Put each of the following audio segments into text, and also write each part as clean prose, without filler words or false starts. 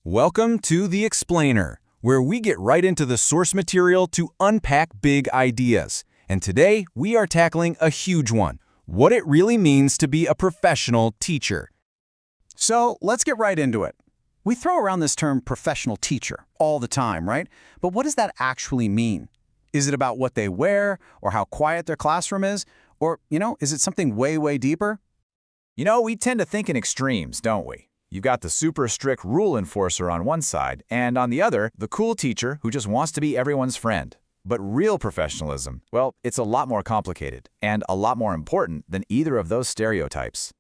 Welcome to The Explainer, where we get right into the source material to unpack big ideas. And today, we are tackling a huge one: what it really means to be a professional teacher. So let's get right into it. We throw around this term professional teacher all the time, right? But what does that actually mean? Is it about what they wear or how quiet their classroom is? Or, is it something way, way deeper? We tend to think in extremes, don't we? You've got the super strict rule enforcer on one side, and on the other, the cool teacher who just wants to be everyone's friend. But real professionalism, well, it's a lot more complicated and a lot more important than either of those stereotypes.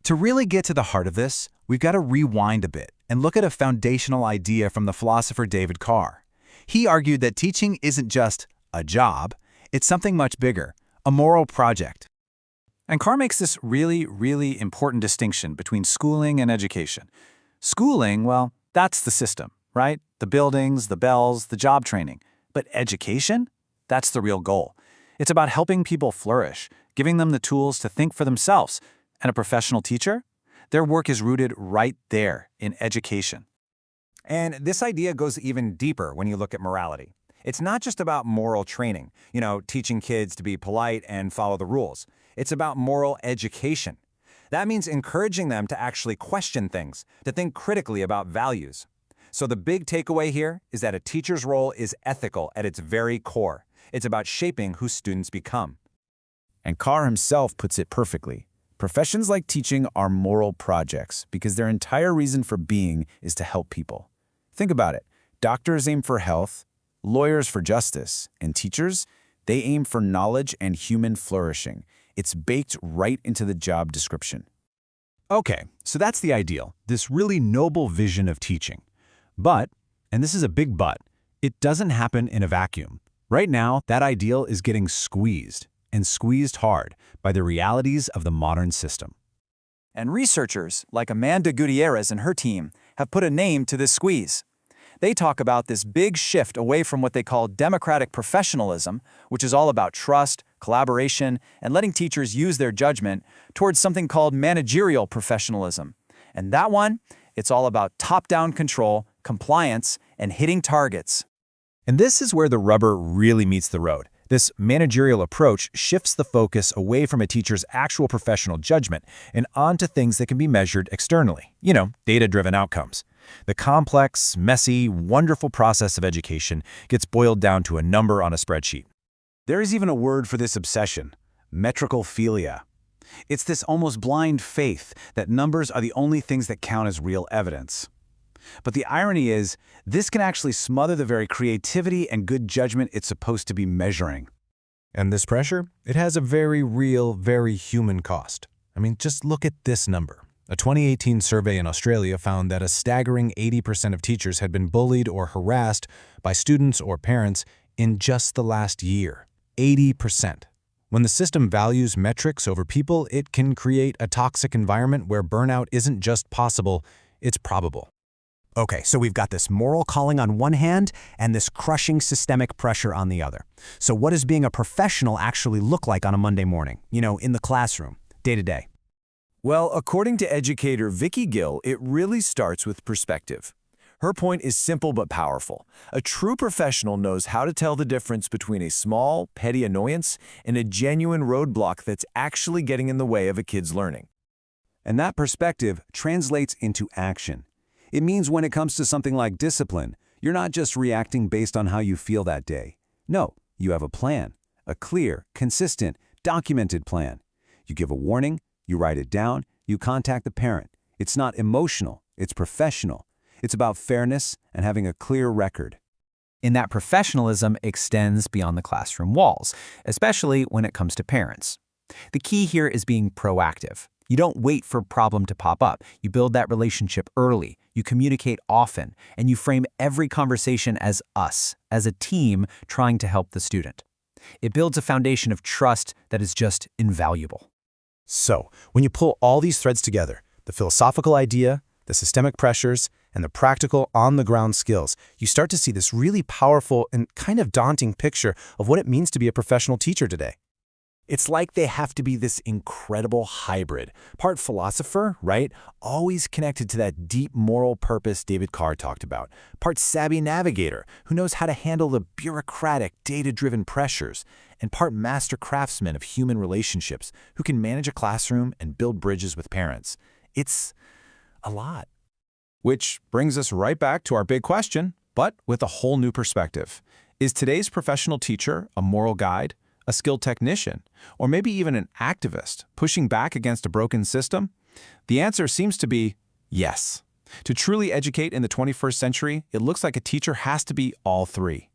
To really get to the heart of this, we've got to rewind a bit and look at a foundational idea from the philosopher David Carr. He argued that teaching isn't just a job, it's something much bigger, a moral project. And Carr makes this really important distinction between schooling and education. Schooling, well, that's the system, right? The buildings, the bells, the job training. But education? That's the real goal. It's about helping people flourish, giving them the tools to think for themselves. And a professional teacher? Their work is rooted right there in education. And this idea goes even deeper when you look at morality. It's not just about moral training, teaching kids to be polite and follow the rules. It's about moral education. That means encouraging them to actually question things, to think critically about values. So the big takeaway here is that a teacher's role is ethical at its very core. It's about shaping who students become. And Carr himself puts it perfectly. Professions like teaching are moral projects because their entire reason for being is to help people. Think about it. Doctors aim for health, lawyers for justice, and teachers, they aim for knowledge and human flourishing. It's baked right into the job description. Okay, so that's the ideal, this really noble vision of teaching. But, and this is a big but, it doesn't happen in a vacuum. Right now, that ideal is getting squeezed, and squeezed hard, by the realities of the modern system. And researchers, like Amanda Gutierrez and her team, have put a name to this squeeze. They talk about this big shift away from what they call democratic professionalism, which is all about trust, collaboration, and letting teachers use their judgment, towards something called managerial professionalism. And that one, it's all about top-down control, compliance, and hitting targets. And this is where the rubber really meets the road. This managerial approach shifts the focus away from a teacher's actual professional judgment and onto things that can be measured externally, data-driven outcomes. The complex, messy, wonderful process of education gets boiled down to a number on a spreadsheet. There is even a word for this obsession: metricophilia. It's this almost blind faith that numbers are the only things that count as real evidence. But the irony is, this can actually smother the very creativity and good judgment it's supposed to be measuring. And this pressure, it has a very real, very human cost. Just look at this number. A 2018 survey in Australia found that a staggering 80% of teachers had been bullied or harassed by students or parents in just the last year. 80%. When the system values metrics over people, it can create a toxic environment where burnout isn't just possible, it's probable. Okay, so we've got this moral calling on one hand and this crushing systemic pressure on the other. So what does being a professional actually look like on a Monday morning, in the classroom, day to day? Well, according to educator Vicki Gill, it really starts with perspective. Her point is simple but powerful. A true professional knows how to tell the difference between a small, petty annoyance and a genuine roadblock that's actually getting in the way of a kid's learning. And that perspective translates into action. It means when it comes to something like discipline, you're not just reacting based on how you feel that day. No, you have a plan, a clear, consistent, documented plan. You give a warning, you write it down, you contact the parent. It's not emotional, it's professional. It's about fairness and having a clear record. And that professionalism extends beyond the classroom walls, especially when it comes to parents. The key here is being proactive. You don't wait for a problem to pop up. You build that relationship early, you communicate often, and you frame every conversation as us, as a team trying to help the student. It builds a foundation of trust that is just invaluable. So, when you pull all these threads together, the philosophical idea, the systemic pressures, and the practical on-the-ground skills, you start to see this really powerful and kind of daunting picture of what it means to be a professional teacher today. It's like they have to be this incredible hybrid. Part philosopher, right? Always connected to that deep moral purpose David Carr talked about. Part savvy navigator, who knows how to handle the bureaucratic, data-driven pressures. And part master craftsman of human relationships, who can manage a classroom and build bridges with parents. It's a lot. Which brings us right back to our big question, but with a whole new perspective. Is today's professional teacher a moral guide, a skilled technician, or maybe even an activist pushing back against a broken system? The answer seems to be yes. To truly educate in the 21st century, it looks like a teacher has to be all three.